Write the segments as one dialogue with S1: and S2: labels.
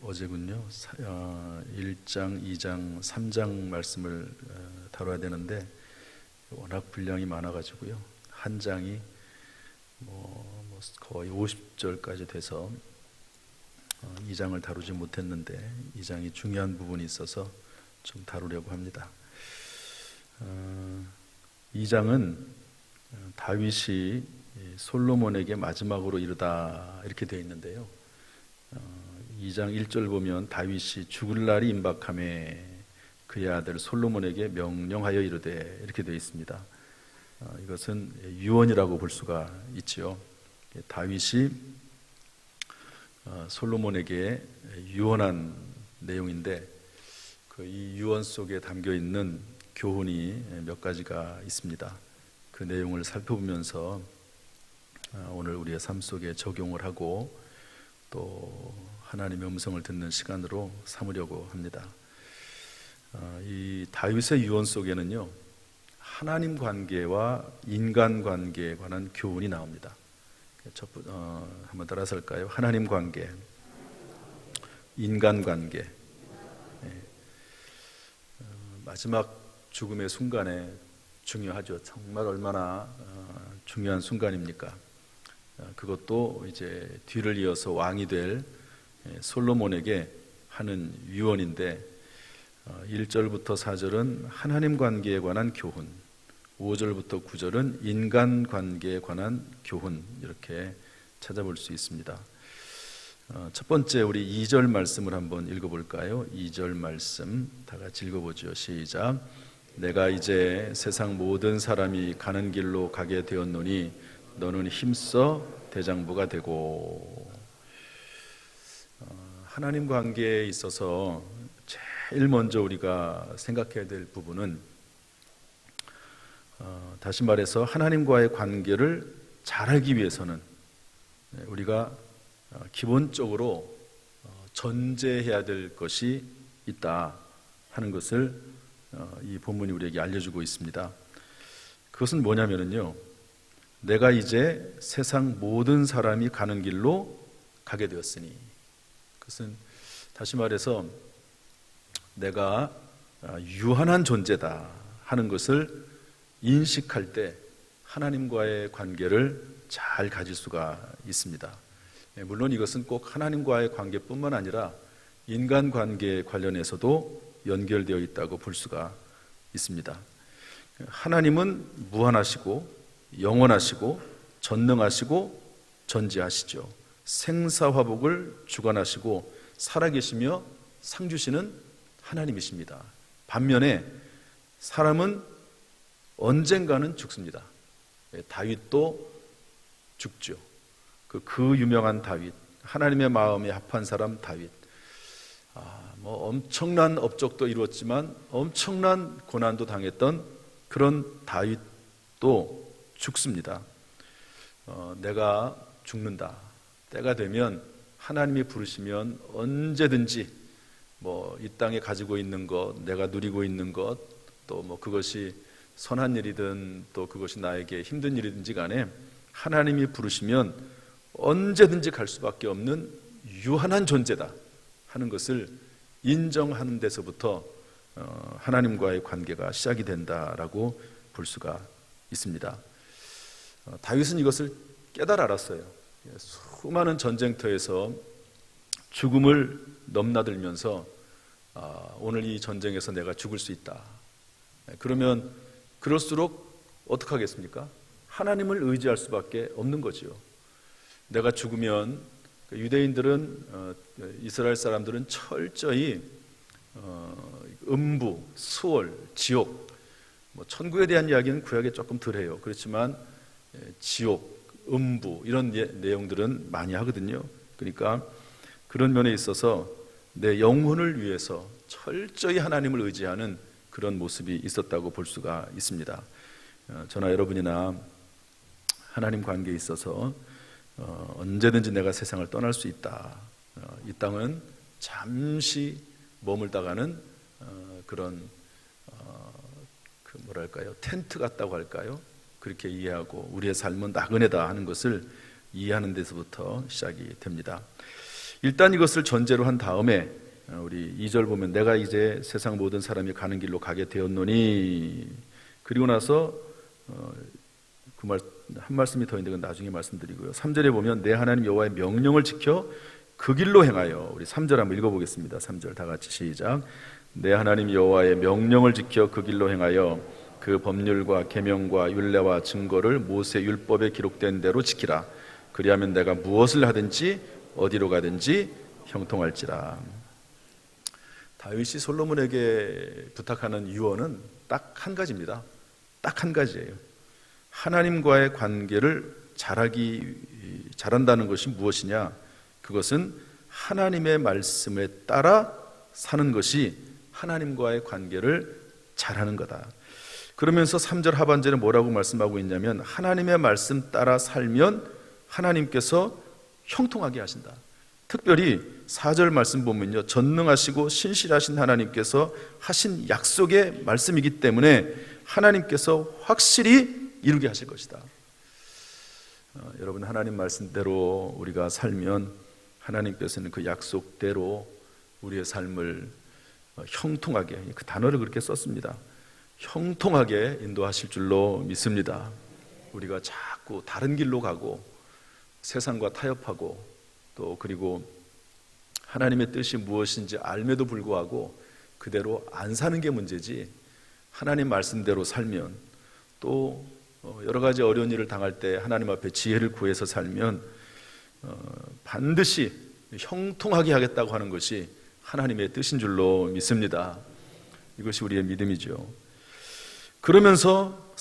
S1: 어제군요. 1장, 2장, 3장 말씀을 다뤄야 되는데 워낙 분량이 많아가지고요. 한 장이 거의 50절까지 돼서 2장을 다루지 못했는데 2장이 중요한 부분이 있어서 좀 다루려고 합니다. 2장은 다윗이 솔로몬에게 마지막으로 이르다 이렇게 되어 있는데요. 2장 1절 보면 다윗이 죽을 날이 임박함에 그의 아들 솔로몬에게 명령하여 이르되 이렇게 되어 있습니다. 이것은 유언이라고 볼 수가 있죠. 다윗이 솔로몬에게 유언한 내용인데 이 유언 속에 담겨 있는 교훈이 몇 가지가 있습니다. 그 내용을 살펴보면서 오늘 우리의 삶 속에 적용을 하고 또 하나님의 음성을 듣는 시간으로 삼으려고 합니다. 이 다윗의 유언 속에는요, 하나님 관계와 인간 관계에 관한 교훈이 나옵니다. 한번 따라서 할까요? 하나님 관계, 인간 관계. 마지막 죽음의 순간에 중요하죠. 정말 얼마나 중요한 순간입니까? 그것도 이제 뒤를 이어서 왕이 될 솔로몬에게 하는 유언인데 1절부터 4절은 하나님 관계에 관한 교훈, 5절부터 9절은 인간 관계에 관한 교훈, 이렇게 찾아볼 수 있습니다. 첫 번째 우리 2절 말씀을 한번 읽어볼까요? 2절 말씀 다 같이 읽어보죠. 시작. 내가 이제 세상 모든 사람이 가는 길로 가게 되었노니 너는 힘써 대장부가 되고. 하나님 관계에 있어서 제일 먼저 우리가 생각해야 될 부분은 다시 말해서 하나님과의 관계를 잘 알기 위해서는 우리가 기본적으로 전제해야 될 것이 있다 하는 것을 이 본문이 우리에게 알려주고 있습니다. 그것은 뭐냐면요, 내가 이제 세상 모든 사람이 가는 길로 가게 되었으니, 그것은 다시 말해서 내가 유한한 존재다 하는 것을 인식할 때 하나님과의 관계를 잘 가질 수가 있습니다. 물론 이것은 꼭 하나님과의 관계뿐만 아니라 인간관계 관련해서도 연결되어 있다고 볼 수가 있습니다. 하나님은 무한하시고 영원하시고 전능하시고 전지하시죠. 생사화복을 주관하시고 살아계시며 상주시는 하나님이십니다. 반면에 사람은 언젠가는 죽습니다. 다윗도 죽죠. 그 유명한 다윗, 하나님의 마음에 합한 사람 다윗. 엄청난 업적도 이루었지만 엄청난 고난도 당했던 그런 다윗도 죽습니다. 내가 죽는다. 때가 되면 하나님이 부르시면 언제든지 이 땅에 가지고 있는 것, 내가 누리고 있는 것, 또 그것이 선한 일이든 또 그것이 나에게 힘든 일이든지 간에 하나님이 부르시면 언제든지 갈 수밖에 없는 유한한 존재다 하는 것을 인정하는 데서부터 하나님과의 관계가 시작이 된다라고 볼 수가 있습니다. 다윗은 이것을 깨달아 알았어요. 수많은 전쟁터에서 죽음을 넘나들면서 오늘 이 전쟁에서 내가 죽을 수 있다. 그러면 그럴수록 어떻게 하겠습니까? 하나님을 의지할 수밖에 없는 거지요. 내가 죽으면 유대인들은 이스라엘 사람들은 철저히 음부, 수월, 지옥, 천국에 대한 이야기는 구약에 조금 덜해요. 그렇지만 지옥, 음부 이런 내용들은 많이 하거든요. 그러니까 그런 면에 있어서 내 영혼을 위해서 철저히 하나님을 의지하는 그런 모습이 있었다고 볼 수가 있습니다. 저나 여러분이나 하나님 관계에 있어서 언제든지 내가 세상을 떠날 수 있다. 이 땅은 잠시 머물다가는 그런 텐트 같다고 할까요? 그렇게 이해하고 우리의 삶은 나그네다 하는 것을 이해하는 데서부터 시작이 됩니다. 일단 이것을 전제로 한 다음에 우리 2절 보면 내가 이제 세상 모든 사람이 가는 길로 가게 되었노니, 그리고 나서 한 말씀이 더 있는데 그건 나중에 말씀드리고요. 3절에 보면 내 하나님 여호와의 명령을 지켜 그 길로 행하여, 우리 3절 한번 읽어보겠습니다. 3절 다 같이 시작. 내 하나님 여호와의 명령을 지켜 그 길로 행하여 그 법률과 계명과 율례와 증거를 모세 율법에 기록된 대로 지키라. 그리하면 내가 무엇을 하든지 어디로 가든지 형통할지라. 다윗이 솔로몬에게 부탁하는 유언은 딱 한 가지입니다. 딱 한 가지예요. 하나님과의 관계를 잘한다는 것이 무엇이냐? 그것은 하나님의 말씀에 따라 사는 것이 하나님과의 관계를 잘하는 거다. 그러면서 3절 하반절에 뭐라고 말씀하고 있냐면 하나님의 말씀 따라 살면 하나님께서 형통하게 하신다. 특별히 4절 말씀 보면요, 전능하시고 신실하신 하나님께서 하신 약속의 말씀이기 때문에 하나님께서 확실히 이루게 하실 것이다. 여러분, 하나님 말씀대로 우리가 살면 하나님께서는 그 약속대로 우리의 삶을 형통하게, 그 단어를 그렇게 썼습니다. 형통하게 인도하실 줄로 믿습니다. 우리가 자꾸 다른 길로 가고 세상과 타협하고 또 그리고 하나님의 뜻이 무엇인지 알매도 불구하고 그대로 안 사는 게 문제지, 하나님 말씀대로 살면 또 여러 가지 어려운 일을 당할 때 하나님 앞에 지혜를 구해서 살면 반드시 형통하게 하겠다고 하는 것이 하나님의 뜻인 줄로 믿습니다. 이것이 우리의 믿음이죠. 그러면서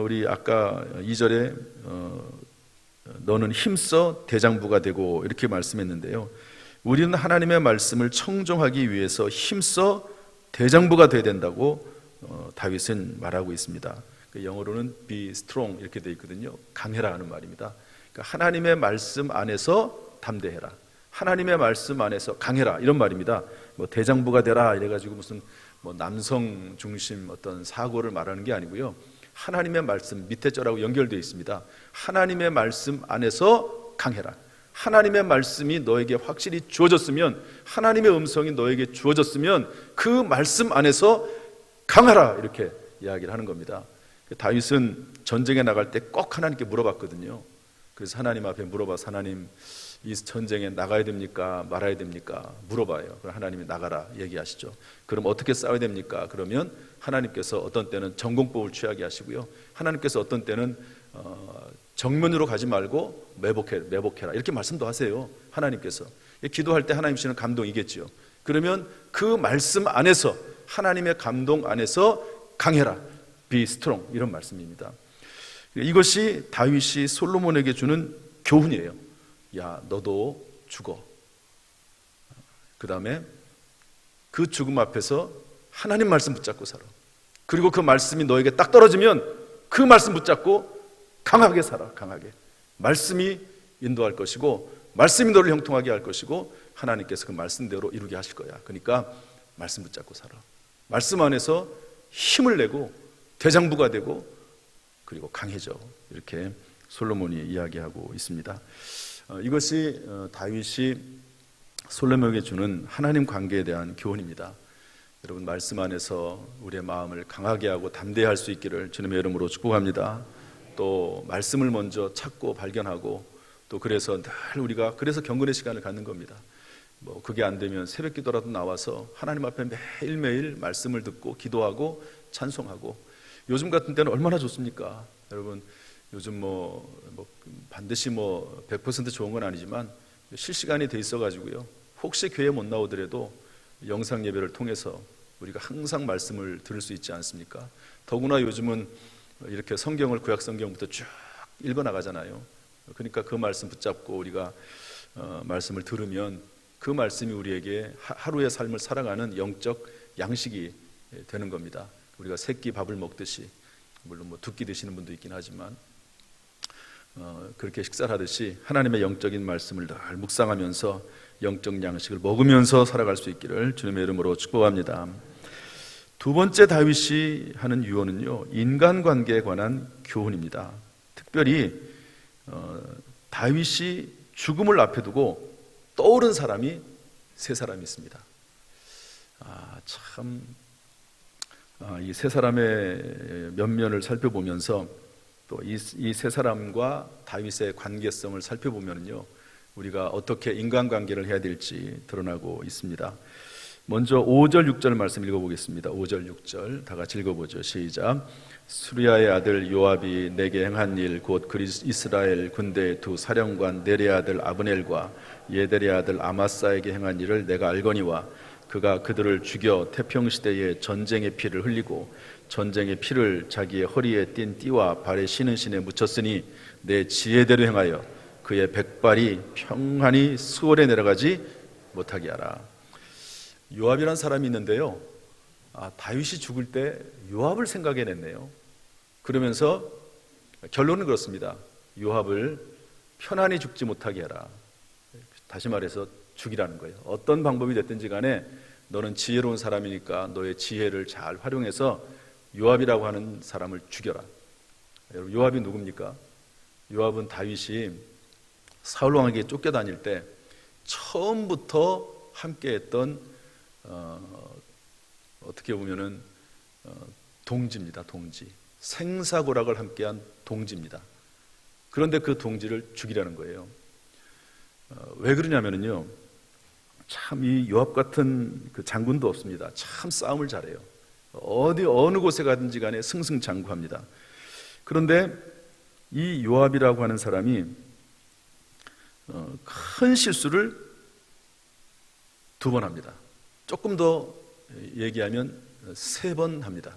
S1: 우리 아까 2절에 너는 힘써 대장부가 되고 이렇게 말씀했는데요, 우리는 하나님의 말씀을 청종하기 위해서 힘써 대장부가 되어야 된다고 다윗은 말하고 있습니다. 영어로는 be strong 이렇게 되어 있거든요. 강해라 하는 말입니다. 그러니까 하나님의 말씀 안에서 담대해라, 하나님의 말씀 안에서 강해라, 이런 말입니다. 뭐 대장부가 되라 이래가지고 무슨 뭐 남성 중심 어떤 사고를 말하는 게 아니고요, 하나님의 말씀 밑에 절하고 연결되어 있습니다. 하나님의 말씀 안에서 강해라. 하나님의 말씀이 너에게 확실히 주어졌으면, 하나님의 음성이 너에게 주어졌으면 그 말씀 안에서 강하라, 이렇게 이야기를 하는 겁니다. 다윗은 전쟁에 나갈 때 꼭 하나님께 물어봤거든요. 그래서 하나님 앞에 물어봐서, 하나님 이 전쟁에 나가야 됩니까 말아야 됩니까? 물어봐요. 그럼 하나님이 나가라 얘기하시죠. 그럼 어떻게 싸워야 됩니까? 그러면 하나님께서 어떤 때는 전공법을 취하게 하시고요, 하나님께서 어떤 때는 정면으로 가지 말고 매복해라 이렇게 말씀도 하세요. 하나님께서 기도할 때 하나님 주시는 감동이겠죠. 그러면 그 말씀 안에서, 하나님의 감동 안에서 강해라, be strong, 이런 말씀입니다. 이것이 다윗이 솔로몬에게 주는 교훈이에요. 야, 너도 죽어. 그 다음에 그 죽음 앞에서 하나님 말씀 붙잡고 살아. 그리고 그 말씀이 너에게 딱 떨어지면 그 말씀 붙잡고 강하게 살아. 강하게. 말씀이 인도할 것이고 말씀이 너를 형통하게 할 것이고 하나님께서 그 말씀대로 이루게 하실 거야. 그러니까 말씀 붙잡고 살아. 말씀 안에서 힘을 내고 대장부가 되고 그리고 강해져. 이렇게 솔로몬이 이야기하고 있습니다. 이것이 다윗이 솔로몬에게 주는 하나님 관계에 대한 교훈입니다. 여러분, 말씀 안에서 우리의 마음을 강하게 하고 담대할 수 있기를 주님의 이름으로 축복합니다. 또 말씀을 먼저 찾고 발견하고 또 그래서 늘 우리가 그래서 경건의 시간을 갖는 겁니다. 뭐 그게 안 되면 새벽 기도라도 나와서 하나님 앞에 매일매일 말씀을 듣고 기도하고 찬송하고, 요즘 같은 때는 얼마나 좋습니까? 여러분, 요즘 반드시 100% 좋은 건 아니지만 실시간이 돼 있어가지고요, 혹시 교회 못 나오더라도 영상 예배를 통해서 우리가 항상 말씀을 들을 수 있지 않습니까? 더구나 요즘은 이렇게 성경을 구약 성경부터 쭉 읽어 나가잖아요. 그러니까 그 말씀 붙잡고 우리가 말씀을 들으면 그 말씀이 우리에게 하루의 삶을 살아가는 영적 양식이 되는 겁니다. 우리가 새끼 밥을 먹듯이, 물론 두 끼 드시는 분도 있긴 하지만 그렇게 식사를 하듯이 하나님의 영적인 말씀을 늘 묵상하면서 영적 양식을 먹으면서 살아갈 수 있기를 주님의 이름으로 축복합니다. 두 번째 다윗이 하는 유언은요, 인간관계에 관한 교훈입니다. 특별히 다윗이 죽음을 앞에 두고 떠오른 사람이 세 사람이 있습니다. 이 세 사람의 면면을 살펴보면서 또 이 세 사람과 다윗의 관계성을 살펴보면요, 우리가 어떻게 인간관계를 해야 될지 드러나고 있습니다. 먼저 5절 6절 말씀 읽어보겠습니다. 5절 6절 다 같이 읽어보죠. 시작. 수리아의 아들 요압이 내게 행한 일 곧 이스라엘 군대의 두 사령관 넬의 아들 아브넬과 예델의 아들 아마사에게 행한 일을 내가 알거니와 그가 그들을 죽여 태평시대에 전쟁의 피를 흘리고 전쟁의 피를 자기의 허리에 띤 띠와 발에 신은 신에 묻혔으니 내 지혜대로 행하여 그의 백발이 평안히 수월에 내려가지 못하게 하라. 요압이라는 사람이 있는데요, 다윗이 죽을 때 요압을 생각해냈네요. 그러면서 결론은 그렇습니다. 요압을 편안히 죽지 못하게 해라. 다시 말해서 죽이라는 거예요. 어떤 방법이 됐든지 간에 너는 지혜로운 사람이니까 너의 지혜를 잘 활용해서 요압이라고 하는 사람을 죽여라. 여러분, 요압이 누굽니까? 요압은 다윗이 사울 왕에게 쫓겨다닐 때 처음부터 함께했던 어떻게 보면은 동지입니다. 동지. 생사고락을 함께한 동지입니다. 그런데 그 동지를 죽이라는 거예요. 왜 그러냐면요, 참 이 요압 같은 그 장군도 없습니다. 참 싸움을 잘해요. 어느 곳에 가든지 간에 승승장구합니다. 그런데 이 요압이라고 하는 사람이 큰 실수를 2번 합니다. 조금 더 얘기하면 3번 합니다.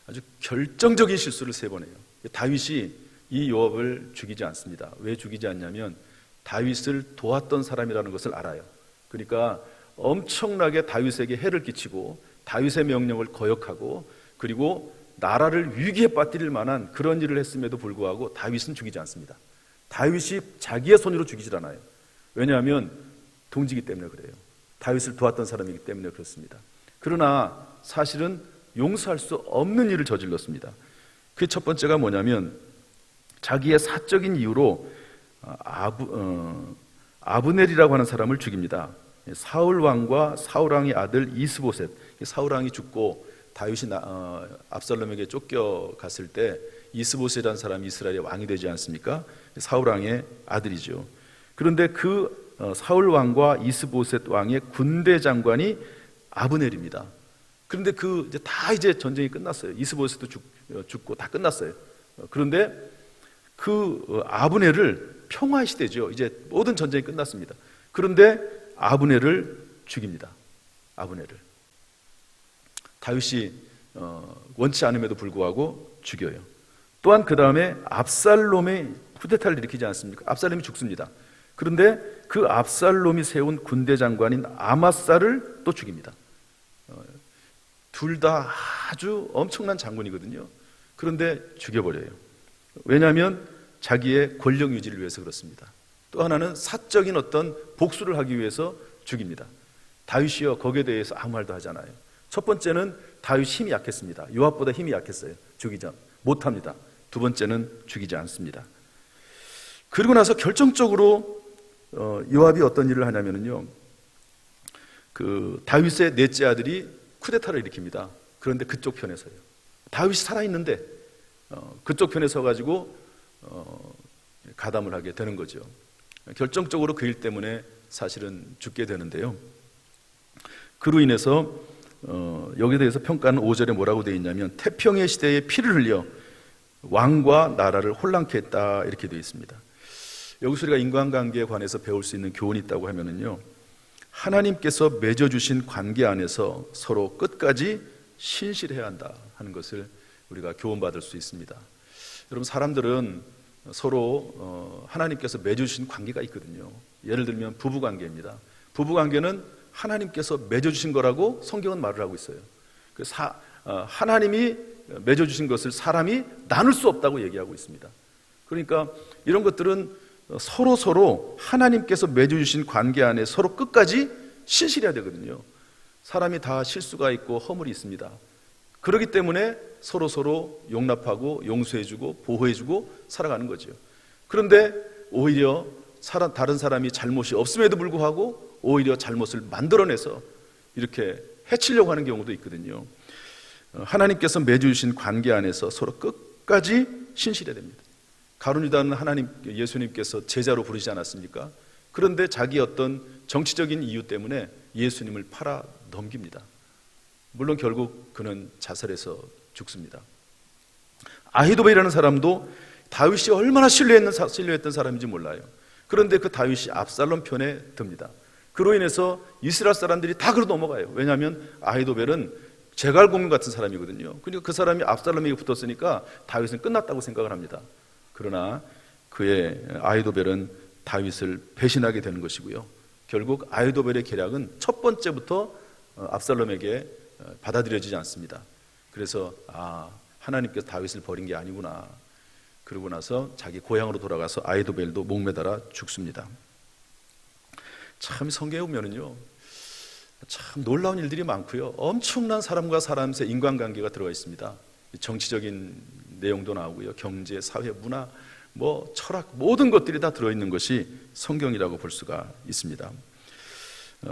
S1: 아주 결정적인 실수를 3번 해요. 다윗이 이 요압을 죽이지 않습니다. 왜 죽이지 않냐면 다윗을 도왔던 사람이라는 것을 알아요. 그러니까 엄청나게 다윗에게 해를 끼치고 다윗의 명령을 거역하고 그리고 나라를 위기에 빠뜨릴 만한 그런 일을 했음에도 불구하고 다윗은 죽이지 않습니다. 다윗이 자기의 손으로 죽이질 않아요. 왜냐하면 동지이기 때문에 그래요. 다윗을 도왔던 사람이기 때문에 그렇습니다. 그러나 사실은 용서할 수 없는 일을 저질렀습니다. 그 첫 번째가 뭐냐면 자기의 사적인 이유로 아브넬이라고 하는 사람을 죽입니다. 사울 왕과 사울 왕의 아들 이스보셋. 사울 왕이 죽고 다윗이 압살롬에게 쫓겨갔을 때 이스보셋이라는 사람이 이스라엘의 왕이 되지 않습니까? 사울 왕의 아들이죠. 그런데 그 사울 왕과 이스보셋 왕의 군대 장관이 아브넬입니다. 그런데 이제 전쟁이 끝났어요. 이스보셋도 죽고 다 끝났어요. 그런데 그 아브넬을 평화의 시대죠. 이제 모든 전쟁이 끝났습니다. 그런데 아브넬을 죽입니다. 아브넬을 다윗이 원치 않음에도 불구하고 죽여요. 또한 그 다음에 압살롬의 쿠데타를 일으키지 않습니까? 압살롬이 죽습니다. 그런데 그 압살롬이 세운 군대 장관인 아마사를 또 죽입니다. 둘 다 아주 엄청난 장군이거든요. 그런데 죽여버려요. 왜냐하면 자기의 권력 유지를 위해서 그렇습니다. 또 하나는 사적인 어떤 복수를 하기 위해서 죽입니다. 다윗이요, 거기에 대해서 아무 말도 하지 않아요. 첫 번째는 다윗 힘이 약했습니다. 요압보다 힘이 약했어요. 죽이지 못합니다. 두 번째는 죽이지 않습니다. 그리고 나서 결정적으로 요압이 어떤 일을 하냐면요, 그 다윗의 넷째 아들이 쿠데타를 일으킵니다. 그런데 그쪽 편에 서요. 다윗이 살아있는데 그쪽 편에 서가지고 가담을 하게 되는 거죠. 결정적으로 그 일 때문에 사실은 죽게 되는데요. 그로 인해서 여기에 대해서 평가는 5절에 뭐라고 되어 있냐면 태평의 시대에 피를 흘려 왕과 나라를 혼란케 했다, 이렇게 되어 있습니다. 여기서 우리가 인간관계에 관해서 배울 수 있는 교훈이 있다고 하면은요, 하나님께서 맺어주신 관계 안에서 서로 끝까지 신실해야 한다 하는 것을 우리가 교훈받을 수 있습니다. 여러분, 사람들은 서로 하나님께서 맺어주신 관계가 있거든요. 예를 들면 부부관계입니다. 부부관계는 하나님께서 맺어주신 거라고 성경은 말을 하고 있어요. 하나님이 맺어주신 것을 사람이 나눌 수 없다고 얘기하고 있습니다. 그러니까 이런 것들은 서로 하나님께서 맺어주신 관계 안에 서로 끝까지 신실해야 되거든요. 사람이 다 실수가 있고 허물이 있습니다. 그렇기 때문에 서로 용납하고 용서해주고 보호해주고 살아가는 거죠. 그런데 오히려 다른 사람이 잘못이 없음에도 불구하고 오히려 잘못을 만들어내서 이렇게 해치려고 하는 경우도 있거든요. 하나님께서 맺어주신 관계 안에서 서로 끝까지 신실해야 됩니다. 가룟 유다는 예수님께서 제자로 부르지 않았습니까? 그런데 자기 어떤 정치적인 이유 때문에 예수님을 팔아 넘깁니다. 물론 결국 그는 자살해서 죽습니다. 아히도벨이라는 사람도 다윗이 얼마나 신뢰했던 사람인지 몰라요. 그런데 그 다윗이 압살롬 편에 듭니다. 그로 인해서 이스라엘 사람들이 다 그로 넘어가요. 왜냐하면 아히도벨은 제갈공명 같은 사람이거든요. 그러니까 그 사람이 압살롬에게 붙었으니까 다윗은 끝났다고 생각을 합니다. 그러나 그의 아히도벨은 다윗을 배신하게 되는 것이고요. 결국 아히도벨의 계략은 첫 번째부터 압살롬에게 받아들여지지 않습니다. 그래서 하나님께서 다윗을 버린 게 아니구나. 그러고 나서 자기 고향으로 돌아가서 아히도벨도 목매달아 죽습니다. 참 성경에 보면은요, 참 놀라운 일들이 많고요. 엄청난 사람과 사람 사이의 인간관계가 들어가 있습니다. 정치적인 내용도 나오고요. 경제, 사회, 문화, 철학 모든 것들이 다 들어있는 것이 성경이라고 볼 수가 있습니다.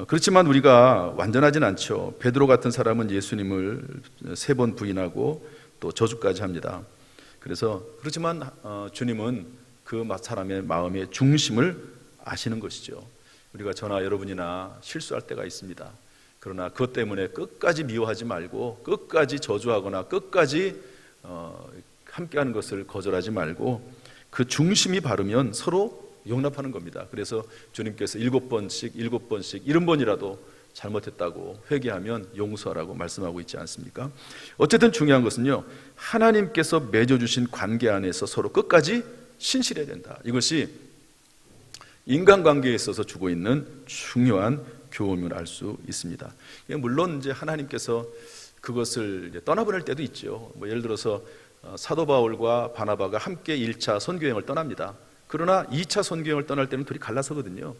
S1: 그렇지만 우리가 완전하진 않죠. 베드로 같은 사람은 예수님을 3번 부인하고 또 저주까지 합니다. 그렇지만 주님은 그 사람의 마음의 중심을 아시는 것이죠. 우리가 저나 여러분이나 실수할 때가 있습니다. 그러나 그것 때문에 끝까지 미워하지 말고 끝까지 저주하거나 끝까지 함께하는 것을 거절하지 말고 그 중심이 바르면 서로 용납하는 겁니다. 그래서 주님께서 7번씩 70번이라도 잘못했다고 회개하면 용서하라고 말씀하고 있지 않습니까? 어쨌든 중요한 것은요, 하나님께서 맺어주신 관계 안에서 서로 끝까지 신실해야 된다. 이것이 인간관계에 있어서 주고 있는 중요한 교훈을 알 수 있습니다. 물론 이제 하나님께서 그것을 떠나보낼 때도 있죠. 예를 들어서 사도 바울과 바나바가 함께 1차 선교여행을 떠납니다. 그러나 2차 선교여행을 떠날 때는 둘이 갈라서거든요.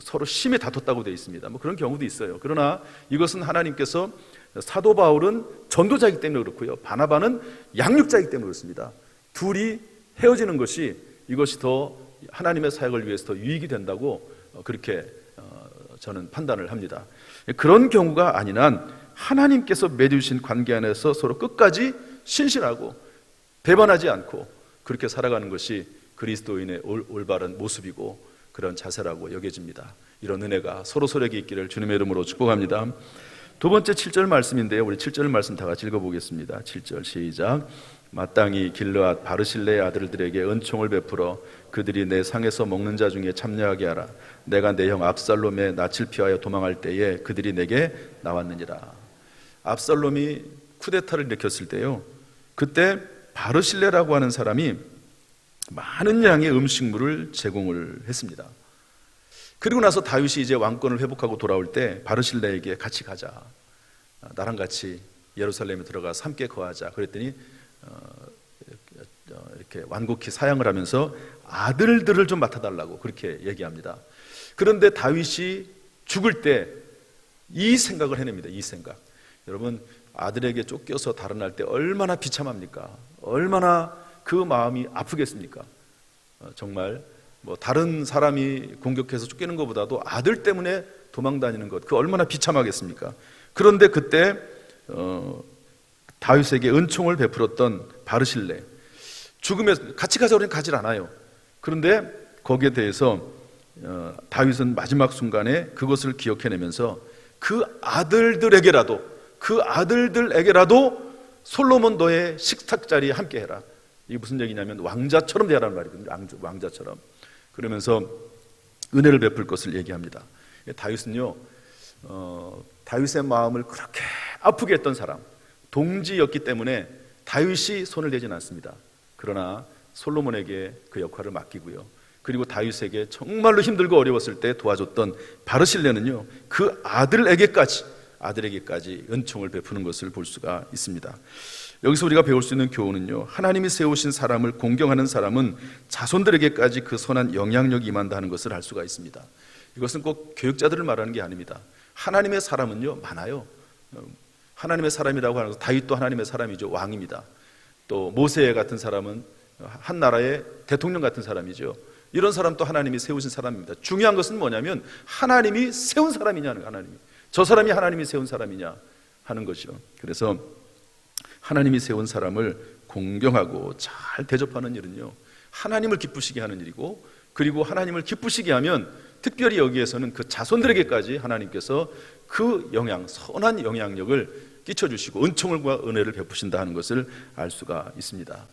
S1: 서로 심히 다퉜다고 되어 있습니다. 그런 경우도 있어요. 그러나 이것은 하나님께서 사도 바울은 전도자이기 때문에 그렇고요, 바나바는 양육자이기 때문에 그렇습니다. 둘이 헤어지는 것이 이것이 더 하나님의 사역을 위해서 더 유익이 된다고 그렇게 저는 판단을 합니다. 그런 경우가 아닌 한 하나님께서 맺으신 관계 안에서 서로 끝까지 신실하고 배반하지 않고 그렇게 살아가는 것이 그리스도인의 올바른 모습이고 그런 자세라고 여겨집니다. 이런 은혜가 서로서로에게 있기를 주님의 이름으로 축복합니다. 두 번째 7절 말씀인데요, 우리 7절 말씀 다 같이 읽어보겠습니다. 7절 시작. 마땅히 길르앗 바르실레의 아들들에게 은총을 베풀어 그들이 내 상에서 먹는 자 중에 참여하게 하라. 내가 내 형 압살롬의 낯을 피하여 도망할 때에 그들이 내게 나왔느니라. 압살롬이 쿠데타를 일으켰을 때요, 그때 바르실레라고 하는 사람이 많은 양의 음식물을 제공을 했습니다. 그리고 나서 다윗이 이제 왕권을 회복하고 돌아올 때 바르실레에게 같이 가자, 나랑 같이 예루살렘에 들어가서 함께 거하자 그랬더니 이렇게 완곡히 사양을 하면서 아들들을 좀 맡아달라고 그렇게 얘기합니다. 그런데 다윗이 죽을 때 이 생각을 해냅니다. 이 생각. 여러분, 아들에게 쫓겨서 달아날 때 얼마나 비참합니까? 얼마나 그 마음이 아프겠습니까? 정말 다른 사람이 공격해서 쫓기는 것보다도 아들 때문에 도망다니는 것, 그 얼마나 비참하겠습니까? 그런데 그때 다윗에게 은총을 베풀었던 바르실레, 죽음에 같이 가자고 하면 가질 않아요. 그런데 거기에 대해서 다윗은 마지막 순간에 그것을 기억해내면서 그 아들들에게라도 솔로몬 너의 식탁 자리에 함께 해라. 이게 무슨 얘기냐면 왕자처럼 되라는 말이거든요. 왕자처럼. 그러면서 은혜를 베풀 것을 얘기합니다. 다윗은요, 다윗의 마음을 그렇게 아프게 했던 사람, 동지였기 때문에 다윗이 손을 대진 않습니다. 그러나 솔로몬에게 그 역할을 맡기고요, 그리고 다윗에게 정말로 힘들고 어려웠을 때 도와줬던 바르실레는요, 그 아들에게까지 은총을 베푸는 것을 볼 수가 있습니다. 여기서 우리가 배울 수 있는 교훈은요, 하나님이 세우신 사람을 공경하는 사람은 자손들에게까지 그 선한 영향력이 임한다는 것을 알 수가 있습니다. 이것은 꼭 교육자들을 말하는 게 아닙니다. 하나님의 사람은요 많아요. 하나님의 사람이라고 하는 것은 다윗도 하나님의 사람이죠. 왕입니다. 또 모세 같은 사람은 한 나라의 대통령 같은 사람이죠. 이런 사람도 하나님이 세우신 사람입니다. 중요한 것은 뭐냐면 하나님이 세운 사람이냐는 거예요. 하나님이. 저 사람이 하나님이 세운 사람이냐 하는 것이죠. 그래서 하나님이 세운 사람을 공경하고 잘 대접하는 일은요, 하나님을 기쁘시게 하는 일이고, 그리고 하나님을 기쁘시게 하면 특별히 여기에서는 그 자손들에게까지 하나님께서 그 선한 영향력을 끼쳐주시고 은총과 은혜를 베푸신다 하는 것을 알 수가 있습니다.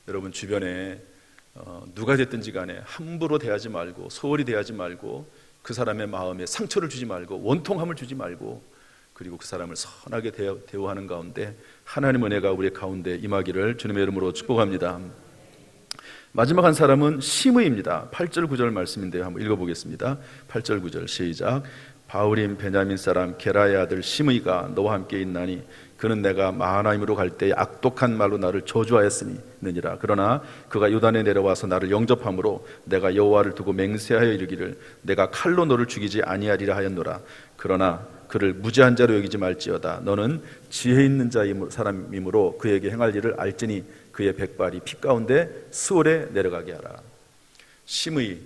S1: 여러분 주변에 누가 됐든지 간에 함부로 대하지 말고, 소홀히 대하지 말고, 그 사람의 마음에 상처를 주지 말고, 원통함을 주지 말고, 그리고 그 사람을 선하게 대우하는 가운데 하나님의 은혜가 우리 가운데 임하기를 주님의 이름으로 축복합니다. 마지막 한 사람은 시므이입니다. 8절 9절 말씀인데요, 한번 읽어보겠습니다. 8절 9절 시작. 바울임 베냐민 사람 게라의 아들 시므이가 너와 함께 있나니 그는 내가 마하나임으로 갈 때 악독한 말로 나를 저주하였으니라. 그러나 그가 요단에 내려와서 나를 영접함으로 내가 여호와를 두고 맹세하여 이르기를 내가 칼로 너를 죽이지 아니하리라 하였노라. 그러나 그를 무죄한 자로 여기지 말지어다. 너는 지혜 있는 사람이므로 그에게 행할 일을 알지니 그의 백발이 피 가운데 스올에 내려가게 하라. 시므이,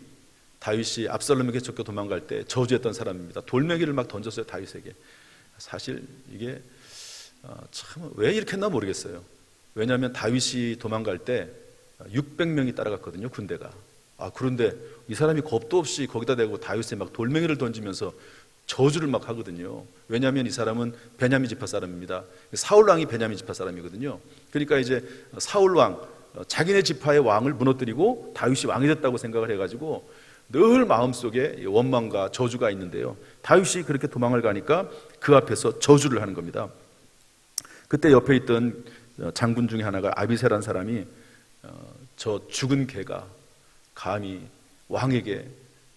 S1: 다윗이 압살롬에게 쫓겨 도망갈 때 저주했던 사람입니다. 돌멩이를 막 던졌어요, 다윗에게. 사실 이게 참 왜 이렇게 했나 모르겠어요. 왜냐하면 다윗이 도망갈 때 600명이 따라갔거든요, 군대가. 그런데 이 사람이 겁도 없이 거기다 대고 다윗에 막 돌멩이를 던지면서 저주를 막 하거든요. 왜냐하면 이 사람은 베냐민 지파 사람입니다. 사울 왕이 베냐민 지파 사람이거든요. 그러니까 이제 사울 왕, 자기네 지파의 왕을 무너뜨리고 다윗이 왕이 됐다고 생각을 해가지고 늘 마음속에 원망과 저주가 있는데요, 다윗이 그렇게 도망을 가니까 그 앞에서 저주를 하는 겁니다. 그때 옆에 있던 장군 중에 하나가 아비새라는 사람이 저 죽은 개가 감히 왕에게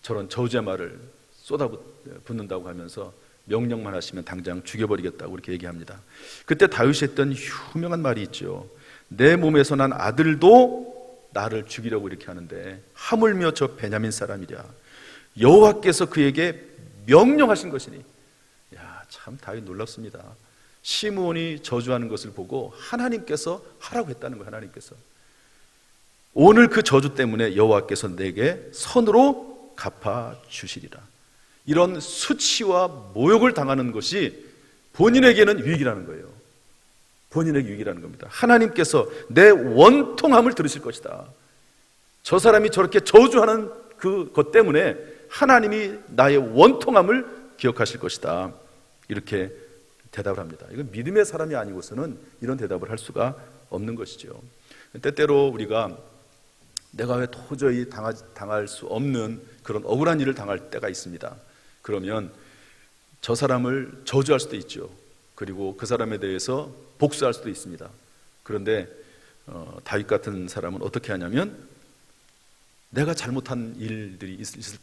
S1: 저런 저주의 말을 쏟아붓는다고 하면서 명령만 하시면 당장 죽여버리겠다고 그렇게 얘기합니다. 그때 다윗이 했던 유명한 말이 있죠. 내 몸에서 난 아들도 나를 죽이려고 이렇게 하는데 하물며 저 베냐민 사람이랴. 여호와께서 그에게 명령하신 것이니. 참 다윗 놀랍습니다. 시므온이 저주하는 것을 보고 하나님께서 하라고 했다는 거예요. 하나님께서 오늘 그 저주 때문에 여호와께서 내게 선으로 갚아주시리라. 이런 수치와 모욕을 당하는 것이 본인에게는 유익이라는 거예요. 본인에게 유익이라는 겁니다. 하나님께서 내 원통함을 들으실 것이다. 저 사람이 저렇게 저주하는 그것 때문에 하나님이 나의 원통함을 기억하실 것이다. 이렇게 대답을 합니다. 이건 믿음의 사람이 아니고서는 이런 대답을 할 수가 없는 것이죠. 때때로 우리가 내가 왜 도저히 당할 수 없는 그런 억울한 일을 당할 때가 있습니다. 그러면 저 사람을 저주할 수도 있죠. 그리고 그 사람에 대해서 복수할 수도 있습니다. 그런데 다윗 같은 사람은 어떻게 하냐면 내가 잘못한 일들이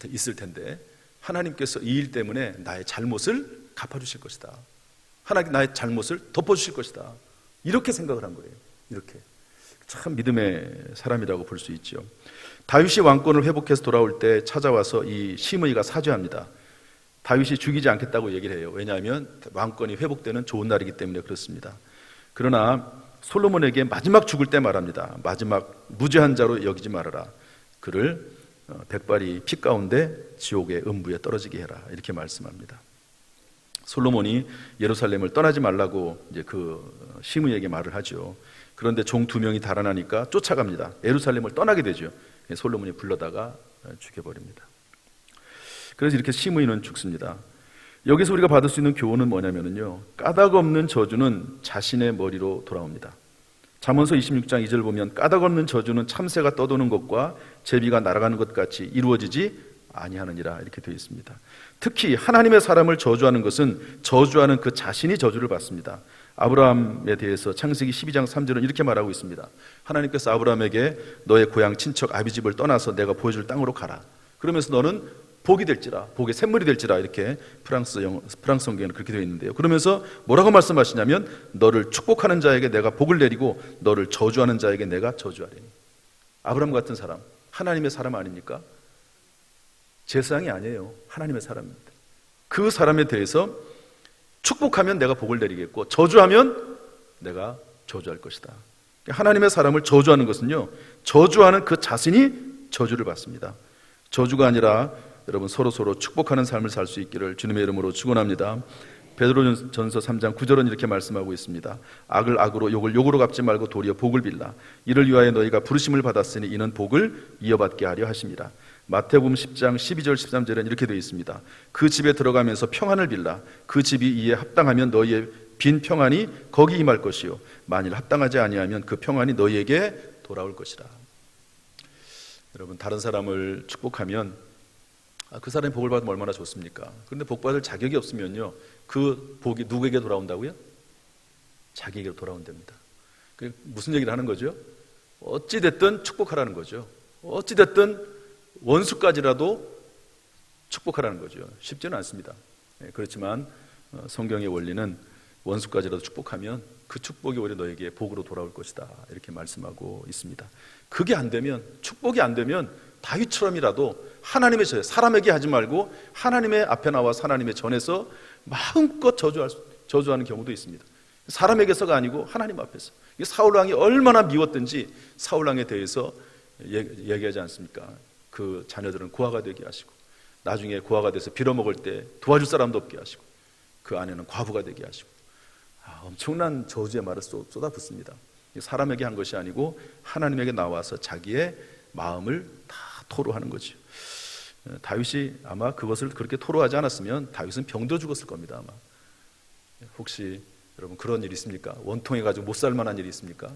S1: 있을 텐데 하나님께서 이 일 때문에 나의 잘못을 갚아주실 것이다. 하나님 나의 잘못을 덮어주실 것이다. 이렇게 생각을 한 거예요. 이렇게 참 믿음의 사람이라고 볼 수 있죠. 다윗이 왕권을 회복해서 돌아올 때 찾아와서 이 시므이가 사죄합니다. 다윗이 죽이지 않겠다고 얘기를 해요. 왜냐하면 왕권이 회복되는 좋은 날이기 때문에 그렇습니다. 그러나 솔로몬에게 마지막 죽을 때 말합니다. 마지막 무죄한 자로 여기지 말아라. 그를 백발이 피 가운데 지옥의 음부에 떨어지게 해라. 이렇게 말씀합니다. 솔로몬이 예루살렘을 떠나지 말라고 이제 그 시므이에게 말을 하죠. 그런데 종 2명이 달아나니까 쫓아갑니다. 예루살렘을 떠나게 되죠. 솔로몬이 불러다가 죽여버립니다. 그래서 이렇게 시므이는 죽습니다. 여기서 우리가 받을 수 있는 교훈은 뭐냐면요, 까닭 없는 저주는 자신의 머리로 돌아옵니다. 잠언서 26장 2절 보면 까닭 없는 저주는 참새가 떠도는 것과 제비가 날아가는 것 같이 이루어지지 아니하느니라 이렇게 되어 있습니다. 특히 하나님의 사람을 저주하는 것은 저주하는 그 자신이 저주를 받습니다. 아브라함에 대해서 창세기 12장 3절은 이렇게 말하고 있습니다. 하나님께서 아브라함에게 너의 고향 친척 아비집을 떠나서 내가 보여줄 땅으로 가라. 그러면서 너는 복이 될지라, 복의 샘물이 될지라, 이렇게 프랑스 성경에는 그렇게 되어 있는데요. 그러면서 뭐라고 말씀하시냐면 너를 축복하는 자에게 내가 복을 내리고 너를 저주하는 자에게 내가 저주하리니. 아브라함 같은 사람, 하나님의 사람 아닙니까? 제사장이 아니에요. 하나님의 사람입니다. 그 사람에 대해서 축복하면 내가 복을 내리겠고 저주하면 내가 저주할 것이다. 하나님의 사람을 저주하는 것은요, 저주하는 그 자신이 저주를 받습니다. 저주가 아니라 여러분 서로 축복하는 삶을 살 수 있기를 주님의 이름으로 축원합니다. 베드로전서 3장 9절은 이렇게 말씀하고 있습니다. 악을 악으로 욕을 욕으로 갚지 말고 도리어 복을 빌라. 이를 위하여 너희가 부르심을 받았으니 이는 복을 이어받게 하려 하심이라. 마태복음 10장 12절 13절은 이렇게 되어 있습니다. 그 집에 들어가면서 평안을 빌라. 그 집이 이에 합당하면 너희의 빈 평안이 거기 임할 것이요 만일 합당하지 아니하면 그 평안이 너희에게 돌아올 것이라. 여러분, 다른 사람을 축복하면 그 사람이 복을 받으면 얼마나 좋습니까? 그런데 복 받을 자격이 없으면요, 그 복이 누구에게 돌아온다고요? 자기에게 돌아온답니다. 무슨 얘기를 하는 거죠? 어찌됐든 축복하라는 거죠. 어찌됐든 원수까지라도 축복하라는 거죠. 쉽지는 않습니다. 그렇지만 성경의 원리는 원수까지라도 축복하면 그 축복이 오히려 너에게 복으로 돌아올 것이다, 이렇게 말씀하고 있습니다. 그게 안 되면, 축복이 안 되면 다윗처럼이라도 하나님의 전에, 사람에게 하지 말고 하나님의 앞에 나와서 하나님의 전에서 마음껏 저주하는 경우도 있습니다. 사람에게서가 아니고 하나님 앞에서. 사울왕이 얼마나 미웠든지 사울왕에 대해서 얘기하지 않습니까? 그 자녀들은 고아가 되게 하시고, 나중에 고아가 돼서 빌어먹을 때 도와줄 사람도 없게 하시고, 그 아내는 과부가 되게 하시고, 엄청난 저주의 말을 쏟아붓습니다. 사람에게 한 것이 아니고 하나님에게 나와서 자기의 마음을 다 토로하는 거죠. 다윗이 아마 그것을 그렇게 토로하지 않았으면 다윗은 병들어 죽었을 겁니다. 아마. 혹시 여러분 그런 일이 있습니까? 원통해 가지고 못 살 만한 일이 있습니까?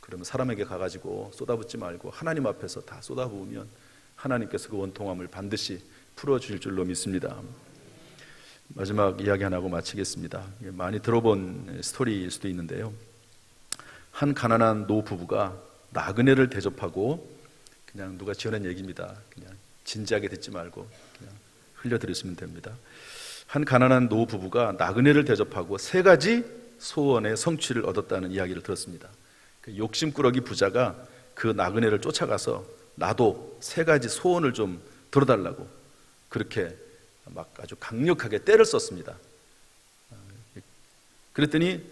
S1: 그러면 사람에게 가가지고 쏟아붓지 말고 하나님 앞에서 다 쏟아부으면 하나님께서 그 원통함을 반드시 풀어주실 줄로 믿습니다. 마지막 이야기 하나 하고 마치겠습니다. 많이 들어본 스토리일 수도 있는데요, 한 가난한 노부부가 나그네를 대접하고, 그냥 누가 지어낸 얘기입니다. 그냥 진지하게 듣지 말고 그냥 흘려들으시면 됩니다. 한 가난한 노부부가 나그네를 대접하고 3가지 소원의 성취를 얻었다는 이야기를 들었습니다. 그 욕심꾸러기 부자가 그 나그네를 쫓아가서 나도 3가지 소원을 좀 들어달라고 그렇게 막 아주 강력하게 때를 썼습니다. 그랬더니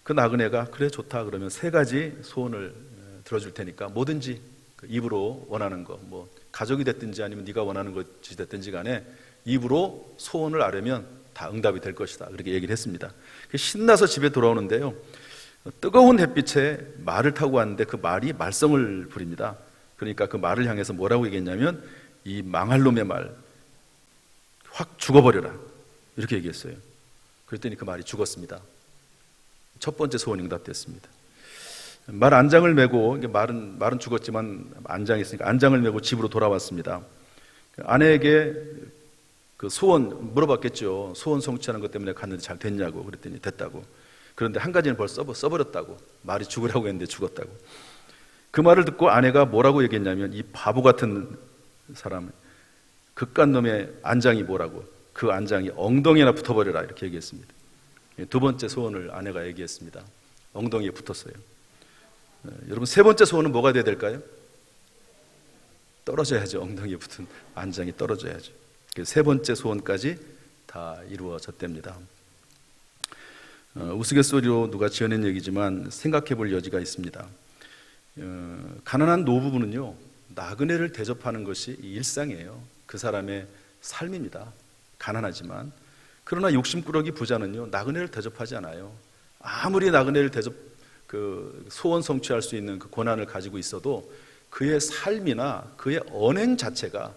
S1: 그 나그네가 그래 좋다 그러면 3가지 소원을 들어줄 테니까 뭐든지 입으로 원하는 거, 뭐 가족이 됐든지 아니면 네가 원하는 것이 됐든지 간에 입으로 소원을 아뢰면 다 응답이 될 것이다, 그렇게 얘기를 했습니다. 신나서 집에 돌아오는데요, 뜨거운 햇빛에 말을 타고 왔는데 그 말이 말썽을 부립니다. 그러니까 그 말을 향해서 뭐라고 얘기했냐면 이 망할 놈의 말 확 죽어버려라, 이렇게 얘기했어요. 그랬더니 그 말이 죽었습니다. 첫 번째 소원이 응답됐습니다. 말 안장을 메고, 말은 죽었지만 안장이 있으니까 안장을 메고 집으로 돌아왔습니다. 아내에게 그 소원 물어봤겠죠. 소원 성취하는 것 때문에 갔는데 잘 됐냐고. 그랬더니 됐다고. 그런데 한 가지는 벌써 써버렸다고. 말이 죽으라고 했는데 죽었다고. 그 말을 듣고 아내가 뭐라고 얘기했냐면 이 바보 같은 사람, 그깟 놈의 안장이 뭐라고, 그 안장이 엉덩이나 붙어버려라, 이렇게 얘기했습니다. 2번째 소원을 아내가 얘기했습니다. 엉덩이에 붙었어요. 여러분 3번째 소원은 뭐가 돼야 될까요? 떨어져야죠. 엉덩이에 붙은 안장이 떨어져야죠. 3번째 소원까지 다 이루어졌답니다. 우스갯소리로 누가 지어낸 얘기지만 생각해 볼 여지가 있습니다. 가난한 노부부는요, 나그네를 대접하는 것이 일상이에요. 그 사람의 삶입니다. 가난하지만. 그러나 욕심꾸러기 부자는요, 나그네를 대접하지 않아요. 아무리 나그네를 소원 성취할 수 있는 그 권한을 가지고 있어도 그의 삶이나 그의 언행 자체가,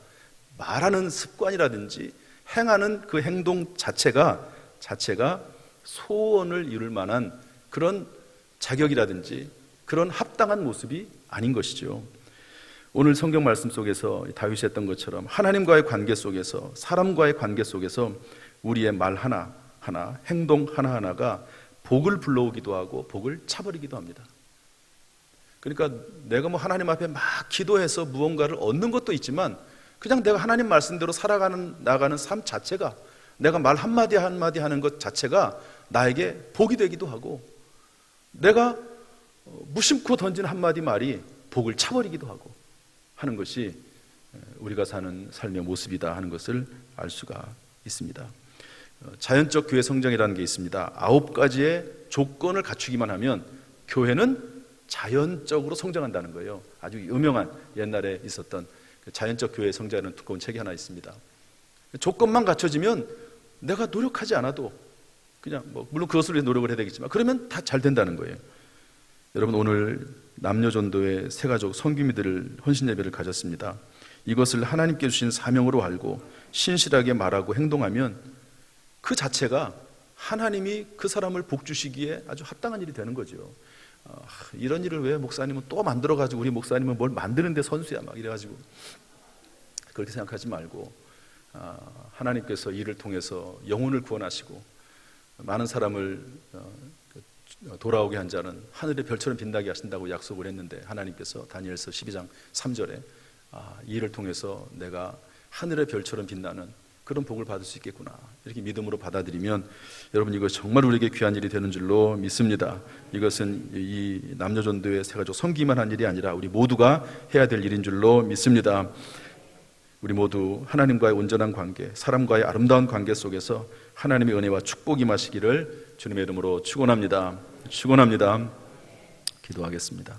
S1: 말하는 습관이라든지 행하는 그 행동 자체가 소원을 이룰 만한 그런 자격이라든지 그런 합당한 모습이 아닌 것이죠. 오늘 성경 말씀 속에서 다윗이 했던 것처럼 하나님과의 관계 속에서, 사람과의 관계 속에서 우리의 말 하나하나, 행동 하나하나가 복을 불러오기도 하고 복을 차버리기도 합니다. 그러니까 내가 하나님 앞에 막 기도해서 무언가를 얻는 것도 있지만 그냥 내가 하나님 말씀대로 나가는 삶 자체가, 내가 말 한마디 한마디 하는 것 자체가 나에게 복이 되기도 하고, 내가 무심코 던진 한마디 말이 복을 차버리기도 하고 하는 것이 우리가 사는 삶의 모습이다 하는 것을 알 수가 있습니다. 자연적 교회 성장이라는 게 있습니다. 9가지의 조건을 갖추기만 하면 교회는 자연적으로 성장한다는 거예요. 아주 유명한 옛날에 있었던 자연적 교회 성장이라는 두꺼운 책이 하나 있습니다. 조건만 갖춰지면 내가 노력하지 않아도 그냥 물론 그것을 위해 노력을 해야 되겠지만 그러면 다 잘 된다는 거예요. 여러분, 오늘 남녀전도회 새가족 성기미들 헌신 예배를 가졌습니다. 이것을 하나님께 주신 사명으로 알고 신실하게 말하고 행동하면 그 자체가 하나님이 그 사람을 복 주시기에 아주 합당한 일이 되는 거죠. 이런 일을 왜 목사님은 또 만들어가지고, 우리 목사님은 뭘 만드는데 선수야 막 이래가지고 그렇게 생각하지 말고 하나님께서 이를 통해서 영혼을 구원하시고 많은 사람을 돌아오게 한 자는 하늘의 별처럼 빛나게 하신다고 약속을 했는데, 하나님께서 다니엘서 12장 3절에 이 일을 통해서 내가 하늘의 별처럼 빛나는 그런 복을 받을 수 있겠구나, 이렇게 믿음으로 받아들이면 여러분, 이거 정말 우리에게 귀한 일이 되는 줄로 믿습니다. 이것은 이 남녀전도회 새가족 섬기만 한 일이 아니라 우리 모두가 해야 될 일인 줄로 믿습니다. 우리 모두 하나님과의 온전한 관계, 사람과의 아름다운 관계 속에서 하나님의 은혜와 축복이 임하시기를 주님의 이름으로 축원합니다. 기도하겠습니다.